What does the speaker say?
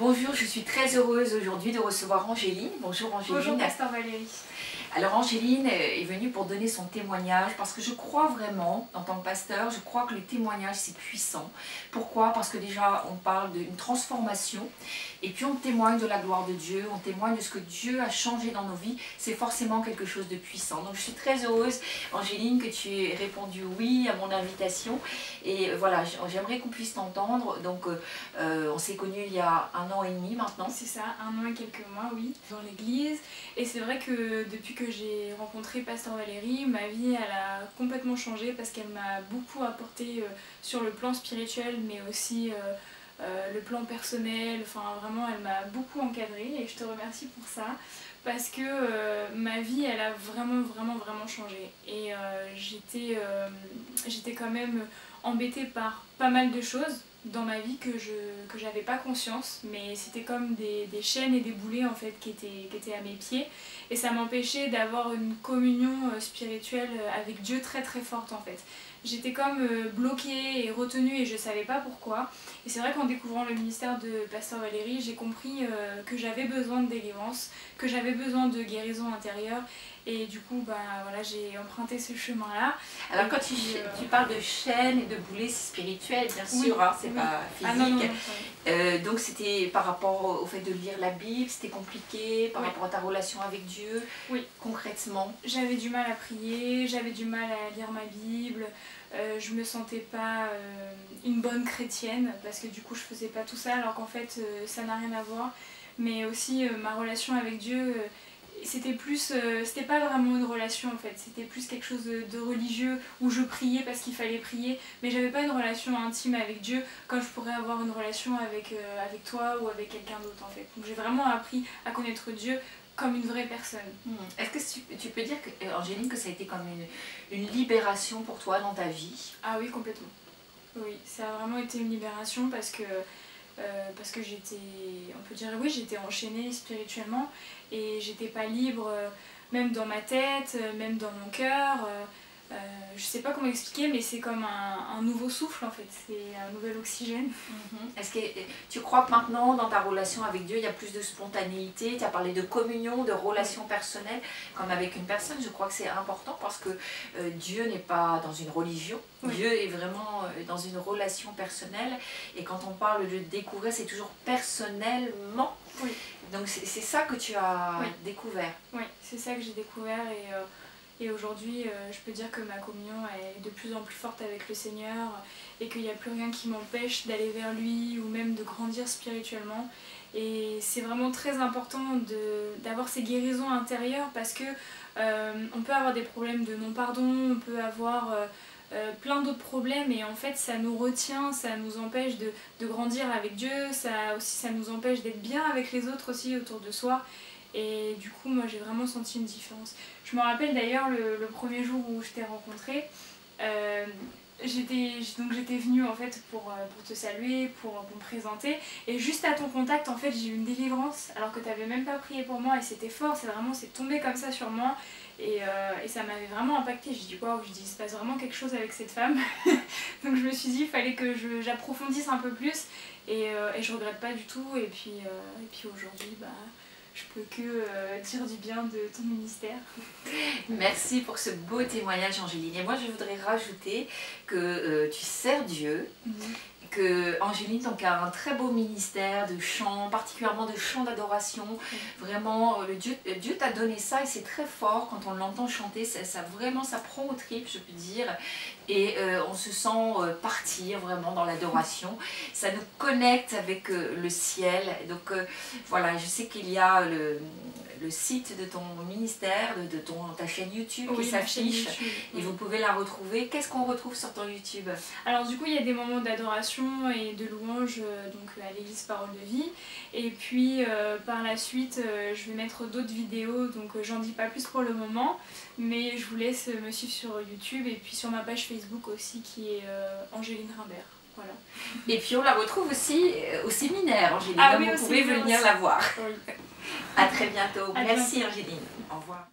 Bonjour, je suis très heureuse aujourd'hui de recevoir Angéline. Bonjour Angéline. Bonjour Pasteur Valérie. Alors Angéline est venue pour donner son témoignage parce que je crois vraiment, en tant que pasteur, je crois que le témoignage c'est puissant. Pourquoi? Parce que déjà on parle d'une transformation et puis on témoigne de la gloire de Dieu, on témoigne de ce que Dieu a changé dans nos vies. C'est forcément quelque chose de puissant. Donc je suis très heureuse Angéline que tu aies répondu oui à mon invitation et voilà, j'aimerais qu'on puisse t'entendre. Donc on s'est connus il y a 1 an et demi maintenant. C'est ça, 1 an et quelques mois, oui, dans l'église. Et c'est vrai que depuis que j'ai rencontré Pasteur Valérie, ma vie elle a complètement changé parce qu'elle m'a beaucoup apporté sur le plan spirituel, mais aussi le plan personnel. Enfin vraiment, elle m'a beaucoup encadrée et je te remercie pour ça. Parce que ma vie elle a vraiment changé. Et j'étais quand même embêtée par pas mal de choses dans ma vie que j'avais pas conscience, mais c'était comme des chaînes et des boulets en fait qui étaient à mes pieds, et ça m'empêchait d'avoir une communion spirituelle avec Dieu très forte en fait. J'étais comme bloquée et retenue et je savais pas pourquoi. Et c'est vrai qu'en découvrant le ministère de Pasteur Valérie, j'ai compris que j'avais besoin de délivrance, que j'avais besoin de guérison intérieure. Et du coup, bah, voilà, j'ai emprunté ce chemin-là. Alors quand tu parles de chaînes et de boulets, c'est spirituel bien sûr, oui, hein, c'est pas physique. Ah, non, donc c'était par rapport au fait de lire la Bible, c'était compliqué par rapport à ta relation avec Dieu, oui. Concrètement. J'avais du mal à prier, j'avais du mal à lire ma Bible, je me sentais pas une bonne chrétienne parce que du coup je faisais pas tout ça alors qu'en fait ça n'a rien à voir. Mais aussi ma relation avec Dieu, c'était pas vraiment une relation en fait, c'était plus quelque chose de religieux où je priais parce qu'il fallait prier, mais j'avais pas une relation intime avec Dieu comme je pourrais avoir une relation avec toi ou avec quelqu'un d'autre en fait. Donc j'ai vraiment appris à connaître Dieu comme une vraie personne. Est-ce que tu peux dire, Angéline, que ça a été comme une libération pour toi dans ta vie? Ah oui, complètement. Oui, ça a vraiment été une libération parce que j'étais, on peut dire, oui, j'étais enchaînée spirituellement et j'étais pas libre, même dans ma tête, même dans mon cœur. Je sais pas comment expliquer, mais c'est comme un nouveau souffle en fait, c'est un nouvel oxygène. Est-ce que tu crois que maintenant dans ta relation avec Dieu il y a plus de spontanéité? Tu as parlé de communion, de relation personnelle comme avec une personne. Je crois que c'est important parce que Dieu n'est pas dans une religion, oui. Dieu est vraiment dans une relation personnelle, et quand on parle de découvrir, c'est toujours personnellement. Oui. Donc c'est ça que tu as découvert. Oui, c'est ça que j'ai découvert, et aujourd'hui, je peux dire que ma communion est de plus en plus forte avec le Seigneur et qu'il n'y a plus rien qui m'empêche d'aller vers lui ou même de grandir spirituellement. Et c'est vraiment très important d'avoir ces guérisons intérieures parce que on peut avoir des problèmes de non-pardon, on peut avoir plein d'autres problèmes, et en fait ça nous retient, ça nous empêche de grandir avec Dieu, ça nous empêche d'être bien avec les autres aussi autour de soi. Et du coup, moi j'ai vraiment senti une différence. Je me rappelle d'ailleurs le premier jour où je t'ai rencontré, j'étais venue en fait pour te saluer, pour me présenter, et juste à ton contact en fait j'ai eu une délivrance alors que tu n'avais même pas prié pour moi, et c'était fort, c'est tombé comme ça sur moi, et ça m'avait vraiment impacté. Je dis waouh, il se passe vraiment quelque chose avec cette femme. Donc je me suis dit il fallait que j'approfondisse un peu plus, et je regrette pas du tout, et puis aujourd'hui bah, je peux que dire du bien de ton ministère. Merci pour ce beau témoignage, Angéline. Et moi, je voudrais rajouter que tu sers Dieu, que Angéline donc, a un très beau ministère de chant, particulièrement de chant d'adoration. Vraiment, Dieu t'a donné ça, et c'est très fort quand on l'entend chanter. Vraiment, ça prend aux tripes, je peux dire. Et on se sent partir vraiment dans l'adoration. Ça nous connecte avec le ciel. Donc voilà, je sais qu'il y a le site de ton ministère, de ta chaîne YouTube qui s'affiche, et vous pouvez la retrouver. Qu'est-ce qu'on retrouve sur ton YouTube? Alors du coup il y a des moments d'adoration et de louange donc à l'église Parole de Vie, et puis par la suite je vais mettre d'autres vidéos, donc j'en dis pas plus pour le moment, mais je vous laisse me suivre sur YouTube et puis sur ma page Facebook aussi qui est Angéline Rimbert. Voilà. Et puis on la retrouve aussi au séminaire, Angéline. Ah oui, vous pouvez venir la voir. Oui. À très bientôt. Merci Angéline. Au revoir.